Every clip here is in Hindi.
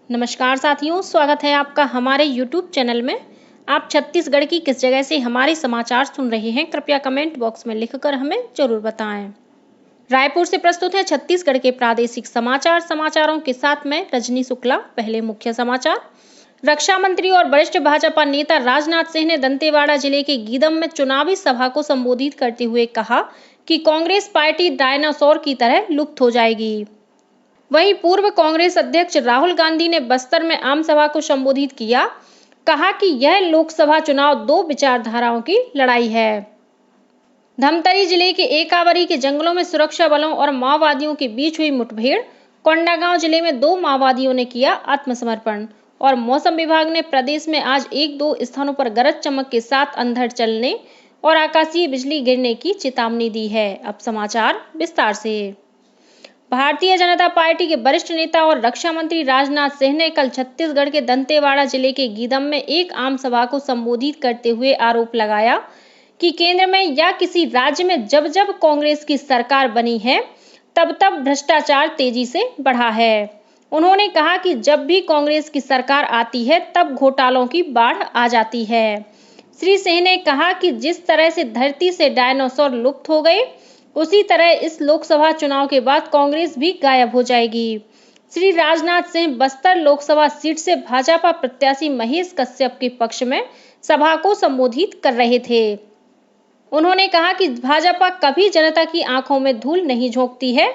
नमस्कार साथियों, स्वागत है आपका हमारे YouTube चैनल में। आप छत्तीसगढ़ की किस जगह से हमारे समाचार सुन रहे हैं, कृपया कमेंट बॉक्स में लिखकर हमें जरूर बताएं। रायपुर से प्रस्तुत है छत्तीसगढ़ के प्रादेशिक समाचार। समाचारों के साथ मैं रजनी शुक्ला। पहले मुख्य समाचार। रक्षा मंत्री और वरिष्ठ भाजपा नेता राजनाथ सिंह ने दंतेवाड़ा जिले के गीदम में चुनावी सभा को संबोधित करते हुए कहा कि कांग्रेस पार्टी डायनासोर की तरह लुप्त हो जाएगी। वहीं पूर्व कांग्रेस अध्यक्ष राहुल गांधी ने बस्तर में आम सभा को संबोधित किया। कहा कि यह लोकसभा चुनाव दो विचारधाराओं की लड़ाई है। धमतरी जिले के एकावरी के जंगलों में सुरक्षा बलों और माओवादियों के बीच हुई मुठभेड़। कोंडागांव जिले में 2 माओवादियों ने किया आत्मसमर्पण। और मौसम विभाग ने प्रदेश में आज 1-2 स्थानों पर गरज चमक के साथ अंधड़ चलने और आकाशीय बिजली गिरने की चेतावनी दी है। अब समाचार विस्तार से। भारतीय जनता पार्टी के वरिष्ठ नेता और रक्षा मंत्री राजनाथ सिंह ने कल छत्तीसगढ़ के दंतेवाड़ा जिले के गीदम में एक आम सभा को संबोधित करते हुए आरोप लगाया कि केंद्र में या किसी राज्य में जब जब कांग्रेस की सरकार बनी है तब तब भ्रष्टाचार तेजी से बढ़ा है। उन्होंने कहा कि जब भी कांग्रेस की सरकार आती है तब घोटालों की बाढ़ आ जाती है। श्री सिंह ने कहा कि जिस तरह से धरती से डायनासोर लुप्त हो गए, उसी तरह इस लोकसभा चुनाव के बाद कांग्रेस भी गायब हो जाएगी। श्री राजनाथ सिंह बस्तर लोकसभा सीट से भाजपा प्रत्याशी महेश कश्यप के पक्ष में सभा को संबोधित कर रहे थे। उन्होंने कहा कि भाजपा कभी जनता की आंखों में धूल नहीं झोंकती है।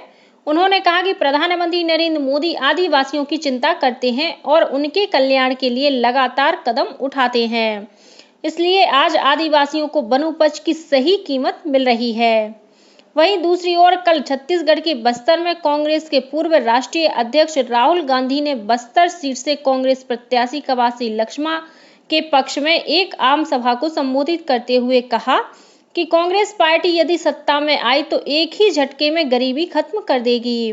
उन्होंने कहा कि प्रधानमंत्री नरेंद्र मोदी आदिवासियों की चिंता करते हैं और उनके कल्याण के लिए लगातार कदम उठाते हैं। इसलिए आज आदिवासियों को वनोपज की सही कीमत मिल रही है। वहीं दूसरी ओर कल छत्तीसगढ़ के बस्तर में कांग्रेस के पूर्व राष्ट्रीय अध्यक्ष राहुल गांधी ने बस्तर सीट से कांग्रेस प्रत्याशी कवासी लक्ष्मा के पक्ष में एक आम सभा को संबोधित करते हुए कहा कि कांग्रेस पार्टी यदि सत्ता में आई तो एक ही झटके में गरीबी खत्म कर देगी।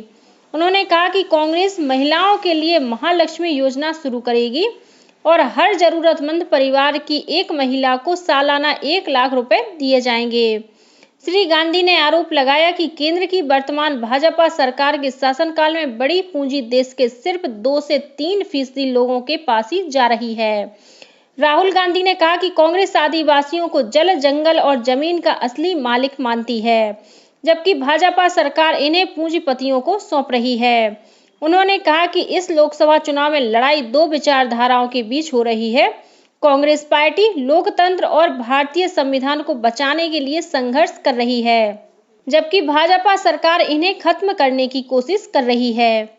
उन्होंने कहा कि कांग्रेस महिलाओं के लिए महालक्ष्मी योजना शुरू करेगी और हर जरूरतमंद परिवार की एक महिला को सालाना 1 लाख रुपए दिए जाएंगे। श्री गांधी ने आरोप लगाया कि केंद्र की वर्तमान भाजपा सरकार के शासनकाल में बड़ी पूंजी देश के सिर्फ 2 से 3% लोगों के पास ही जा रही है। राहुल गांधी ने कहा कि कांग्रेस आदिवासियों को जल, जंगल और जमीन का असली मालिक मानती है, जबकि भाजपा सरकार इन्हें पूंजीपतियों को सौंप रही है। उन्होंने कहा कि इस लोकसभा चुनाव में लड़ाई 2 विचारधाराओं के बीच हो रही है। कांग्रेस पार्टी लोकतंत्र और भारतीय संविधान को बचाने के लिए संघर्ष कर रही है, जबकि भाजपा सरकार इन्हें खत्म करने की कोशिश कर रही है।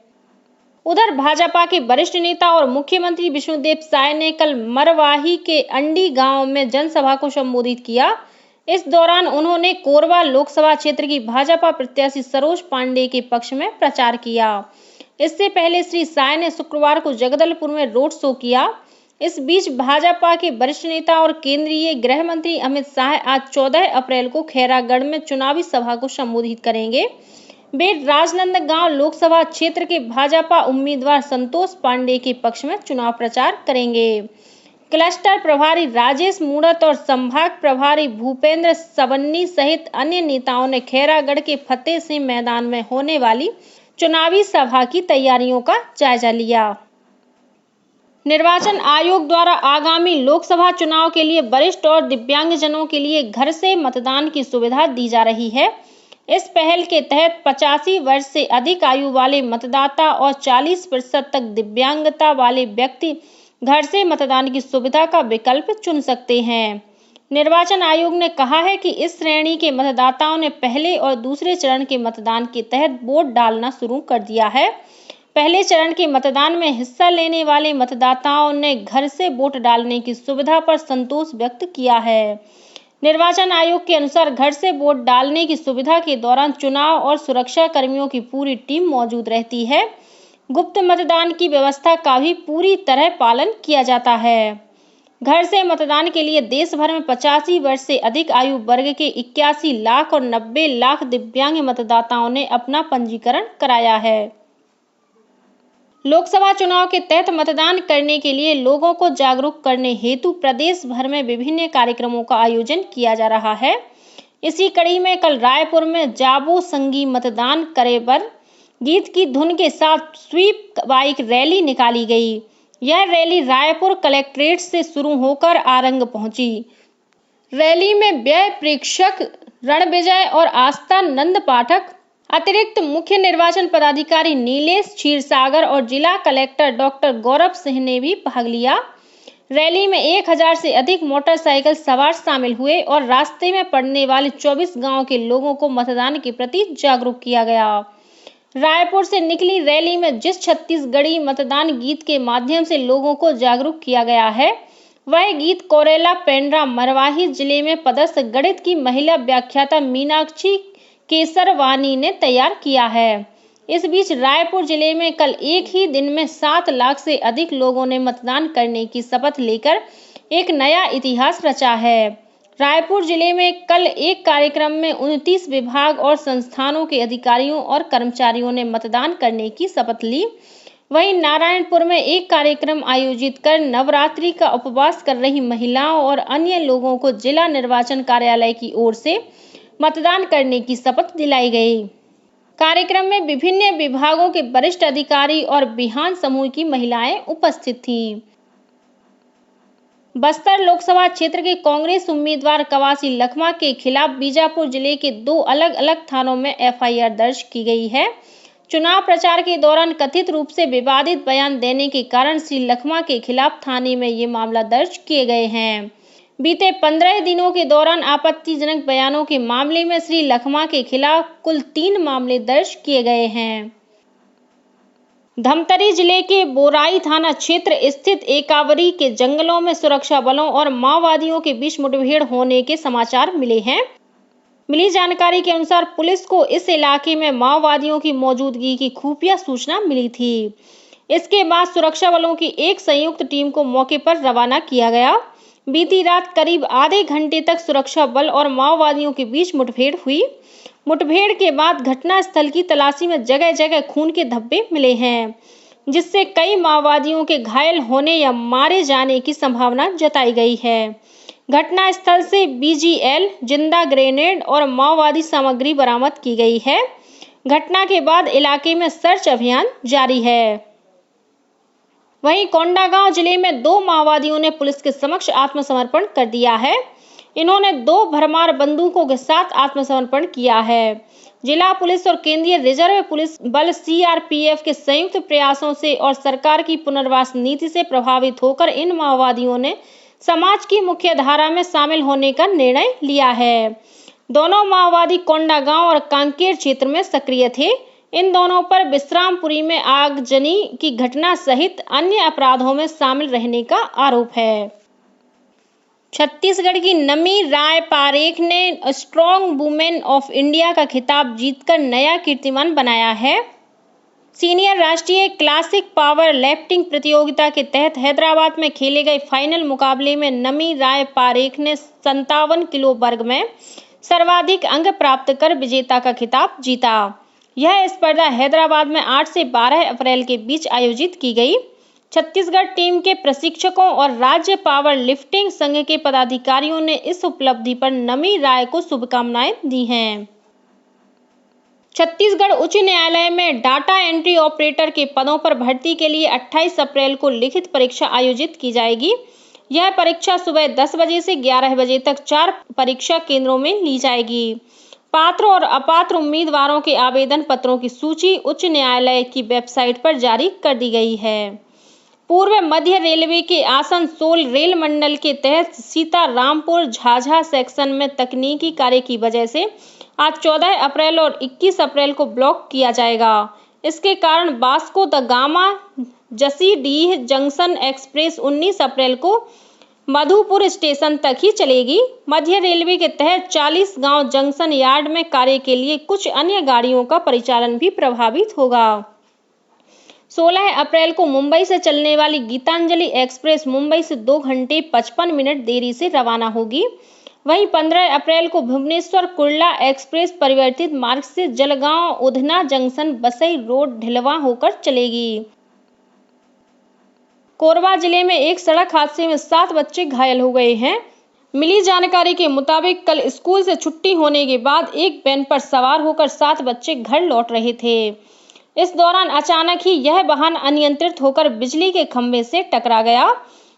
उधर भाजपा के वरिष्ठ नेता और मुख्यमंत्री विष्णुदेव साय ने कल मरवाही के अंडी गांव में जनसभा को संबोधित किया। इस दौरान उन्होंने कोरबा लोकसभा क्षेत्र की भाजपा प्रत्याशी सरोज पांडे के पक्ष में प्रचार किया। इससे पहले श्री साय ने शुक्रवार को जगदलपुर में रोड शो किया। इस बीच भाजपा के वरिष्ठ नेता और केंद्रीय गृह मंत्री अमित शाह आज 14 अप्रैल को खैरागढ़ में चुनावी सभा को संबोधित करेंगे। वे राजनांदगांव लोकसभा क्षेत्र के भाजपा उम्मीदवार संतोष पांडे के पक्ष में चुनाव प्रचार करेंगे। क्लस्टर प्रभारी राजेश मूणत और संभाग प्रभारी भूपेंद्र सवन्नी सहित अन्य नेताओं ने खैरागढ़ के फतेह सिंह मैदान में होने वाली चुनावी सभा की तैयारियों का जायजा लिया। निर्वाचन आयोग द्वारा आगामी लोकसभा चुनाव के लिए वरिष्ठ और दिव्यांगजनों के लिए घर से मतदान की सुविधा दी जा रही है। इस पहल के तहत 85 वर्ष से अधिक आयु वाले मतदाता और 40% तक दिव्यांगता वाले व्यक्ति घर से मतदान की सुविधा का विकल्प चुन सकते हैं। निर्वाचन आयोग ने कहा है कि इस श्रेणी के मतदाताओं ने पहले और दूसरे चरण के मतदान के तहत वोट डालना शुरू कर दिया है। पहले चरण के मतदान में हिस्सा लेने वाले मतदाताओं ने घर से वोट डालने की सुविधा पर संतोष व्यक्त किया है। निर्वाचन आयोग के अनुसार घर से वोट डालने की सुविधा के दौरान चुनाव और सुरक्षा कर्मियों की पूरी टीम मौजूद रहती है। गुप्त मतदान की व्यवस्था का भी पूरी तरह पालन किया जाता है। घर से मतदान के लिए देश भर में 85 वर्ष से अधिक आयु वर्ग के 81 लाख और 90 लाख दिव्यांग मतदाताओं ने अपना पंजीकरण कराया है। लोकसभा चुनाव के तहत मतदान करने के लिए लोगों को जागरूक करने हेतु प्रदेश भर में विभिन्न कार्यक्रमों का आयोजन किया जा रहा है। इसी कड़ी में कल रायपुर में जाबो संगी मतदान करे पर गीत की धुन के साथ स्वीप बाइक रैली निकाली गई। यह रैली रायपुर कलेक्ट्रेट से शुरू होकर आरंग पहुंची। रैली में व्यय प्रेक्षक रणविजय और आस्था नंद पाठक, अतिरिक्त मुख्य निर्वाचन पदाधिकारी नीलेश क्षीरसागर और जिला कलेक्टर डॉक्टर गौरव सिंह ने भी भाग लिया। रैली में 1000 से अधिक मोटरसाइकिल सवार शामिल हुए और रास्ते में पड़ने वाले 24 गांव के लोगों को मतदान के प्रति जागरूक किया गया। रायपुर से निकली रैली में जिस छत्तीसगढ़ी मतदान गीत के माध्यम से लोगों को जागरूक किया गया है, वह गीत कोरेला पेंड्रा मरवाही जिले में पदस्थ गणित की महिला व्याख्याता मीनाक्षी केसरवानी ने तैयार किया है। इस बीच रायपुर जिले में कल एक ही दिन में 7 लाख से अधिक लोगों ने मतदान करने की शपथ लेकर एक नया इतिहास रचा है। रायपुर जिले में कल एक कार्यक्रम में 29 विभाग और संस्थानों के अधिकारियों और कर्मचारियों ने मतदान करने की शपथ ली। वहीं नारायणपुर में एक कार्यक्रम आयोजित कर नवरात्रि का उपवास कर रही महिलाओं और अन्य लोगों को जिला निर्वाचन कार्यालय की ओर से मतदान करने की शपथ दिलाई गई। कार्यक्रम में विभिन्न विभागों के वरिष्ठ अधिकारी और बिहान समूह की महिलाएं उपस्थित थीं। बस्तर लोकसभा क्षेत्र के कांग्रेस उम्मीदवार कवासी लखमा के खिलाफ बीजापुर जिले के 2 अलग-अलग थानों में एफआईआर दर्ज की गई है। चुनाव प्रचार के दौरान कथित रूप से विवादित बयान देने के कारण श्री लखमा के खिलाफ थाने में ये मामला दर्ज किए गए हैं। बीते 15 दिनों के दौरान आपत्तिजनक बयानों के मामले में श्री लखमा के खिलाफ कुल 3 मामले दर्ज किए गए हैं। धमतरी जिले के बोराई थाना क्षेत्र स्थित एकावरी के जंगलों में सुरक्षा बलों और माओवादियों के बीच मुठभेड़ होने के समाचार मिले हैं। मिली जानकारी के अनुसार पुलिस को इस इलाके में माओवादियों की मौजूदगी की खुफिया सूचना मिली थी। इसके बाद सुरक्षा बलों की एक संयुक्त टीम को मौके पर रवाना किया गया। बीती रात करीब आधे घंटे तक सुरक्षा बल और माओवादियों के बीच मुठभेड़ हुई। मुठभेड़ के बाद घटनास्थल की तलाशी में जगह जगह खून के धब्बे मिले हैं, जिससे कई माओवादियों के घायल होने या मारे जाने की संभावना जताई गई है। घटनास्थल से बीजीएल, जिंदा ग्रेनेड और माओवादी सामग्री बरामद की गई है। घटना के बाद इलाके में सर्च अभियान जारी है। वहीं कोंडागांव जिले में 2 माओवादियों ने पुलिस के समक्ष आत्मसमर्पण कर दिया है। इन्होंने 2 भरमार बंदूकों के साथ आत्मसमर्पण किया है। जिला पुलिस और केंद्रीय रिजर्व पुलिस बल सीआरपीएफ के संयुक्त प्रयासों से और सरकार की पुनर्वास नीति से प्रभावित होकर इन माओवादियों ने समाज की मुख्य धारा में शामिल होने का निर्णय लिया है। दोनों माओवादी कोंडागांव और कांकेर क्षेत्र में सक्रिय थे। इन दोनों पर विश्रामपुरी में आगजनी की घटना सहित अन्य अपराधों में शामिल रहने का आरोप है। छत्तीसगढ़ की नमी राय पारेख ने स्ट्रॉन्ग वुमेन ऑफ इंडिया का खिताब जीतकर नया कीर्तिमान बनाया है। सीनियर राष्ट्रीय क्लासिक पावर लिफ्टिंग प्रतियोगिता के तहत हैदराबाद में खेले गए फाइनल मुकाबले में नमी राय पारेख ने 57 किलो वर्ग में सर्वाधिक अंक प्राप्त कर विजेता का खिताब जीता। यह स्पर्धा हैदराबाद में 8 से 12 अप्रैल के बीच आयोजित की गई। छत्तीसगढ़ टीम के प्रशिक्षकों और राज्य पावर लिफ्टिंग संघ के पदाधिकारियों ने इस उपलब्धि पर नमी राय को शुभकामनाएं दी हैं। छत्तीसगढ़ उच्च न्यायालय में डाटा एंट्री ऑपरेटर के पदों पर भर्ती के लिए 28 अप्रैल को लिखित परीक्षा आयोजित की जाएगी। यह परीक्षा सुबह 10 बजे से 11 बजे तक 4 परीक्षा केंद्रों में ली जाएगी। पात्र और अपात्र उम्मीदवारों के आवेदन पत्रों की सूची उच्च न्यायालय की वेबसाइट पर जारी कर दी गई है। पूर्व मध्य रेलवे के आसनसोल रेल मंडल के तहत सीतारामपुर झाझा सेक्शन में तकनीकी कार्य की वजह से आज 14 अप्रैल और 21 अप्रैल को ब्लॉक किया जाएगा। इसके कारण Vasco the gamma Jasidih junction express 19 अप्रैल को मधुपुर स्टेशन तक ही चलेगी। मध्य रेलवे के तहत 40 गांव जंक्शन यार्ड में कार्य के लिए कुछ अन्य गाड़ियों का परिचालन भी प्रभावित होगा। 16 अप्रैल को मुंबई से चलने वाली गीतांजलि एक्सप्रेस मुंबई से 2 घंटे 55 मिनट देरी से रवाना होगी। वहीं 15 अप्रैल को भुवनेश्वर कुर्ला एक्सप्रेस परिवर्तित मार्ग से जलगांव उधना जंक्शन बसई रोड ढिलवा होकर चलेगी। कोरबा जिले में एक सड़क हादसे में 7 बच्चे घायल हो गए हैं। मिली जानकारी के मुताबिक कल स्कूल से छुट्टी होने के बाद एक वैन पर सवार होकर 7 बच्चे घर लौट रहे थे। इस दौरान अचानक ही यह वाहन अनियंत्रित होकर बिजली के खंभे से टकरा गया।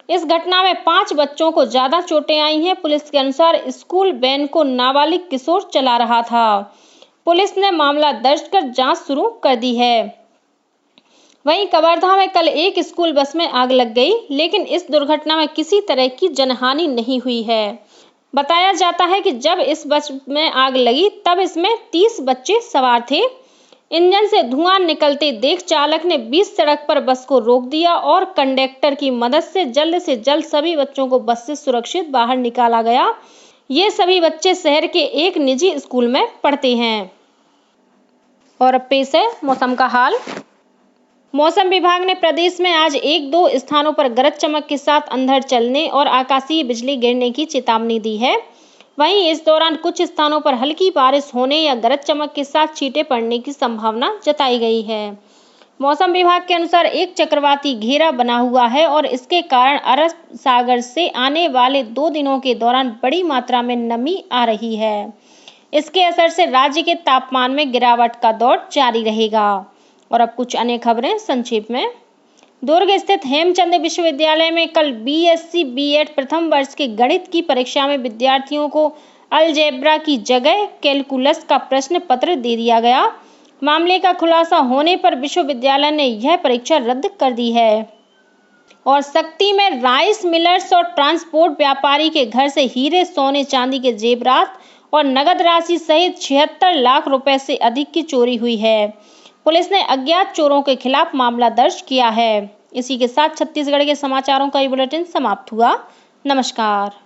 इस घटना में 5 बच्चों को ज्यादा चोटें आई हैं। पुलिस के अनुसार स्कूल वैन को नाबालिग किशोर चला रहा था। पुलिस ने मामला दर्ज कर जांच शुरू कर दी है। वहीं कवर्धा में कल एक स्कूल बस में आग लग गई, लेकिन इस दुर्घटना में किसी तरह की जनहानि नहीं हुई है। बताया जाता है कि जब इस बस में आग लगी तब इसमें 30 बच्चे सवार थे। इंजन से धुआं निकलते देख चालक ने बीच सड़क पर बस को रोक दिया और कंडक्टर की मदद से जल्द सभी बच्चों को बस से सुरक्षित बाहर निकाला गया। ये सभी बच्चे शहर के एक निजी स्कूल में पढ़ते हैं। और अब पेश है मौसम का हाल। मौसम विभाग ने प्रदेश में आज 1-2 स्थानों पर गरज चमक के साथ अंधड़ चलने और आकाशीय बिजली गिरने की चेतावनी दी है। वहीं इस दौरान कुछ स्थानों पर हल्की बारिश होने या गरज चमक के साथ छींटे पड़ने की संभावना जताई गई है। मौसम विभाग के अनुसार एक चक्रवाती घेरा बना हुआ है और इसके कारण अरब सागर से आने वाले 2 दिनों के दौरान बड़ी मात्रा में नमी आ रही है। इसके असर से राज्य के तापमान में गिरावट का दौर जारी रहेगा। और अब कुछ अन्य खबरें संक्षेप में। दुर्ग स्थित हेमचंद विश्वविद्यालय में कल बीएससी बीएड प्रथम वर्ष के गणित की परीक्षा में विद्यार्थियों को अलजेब्रा की जगह कैलकुलस का प्रश्न पत्र दे दिया गया। मामले का खुलासा होने पर विश्वविद्यालय ने यह परीक्षा रद्द कर दी है। और शक्ति में राइस मिलर्स और ट्रांसपोर्ट व्यापारी के घर से हीरे, सोने, चांदी के जेवरात और नगद राशि सहित 76 लाख रुपए से अधिक की चोरी हुई है। पुलिस ने अज्ञात चोरों के खिलाफ मामला दर्ज किया है। इसी के साथ छत्तीसगढ़ के समाचारों का ये बुलेटिन समाप्त हुआ। नमस्कार।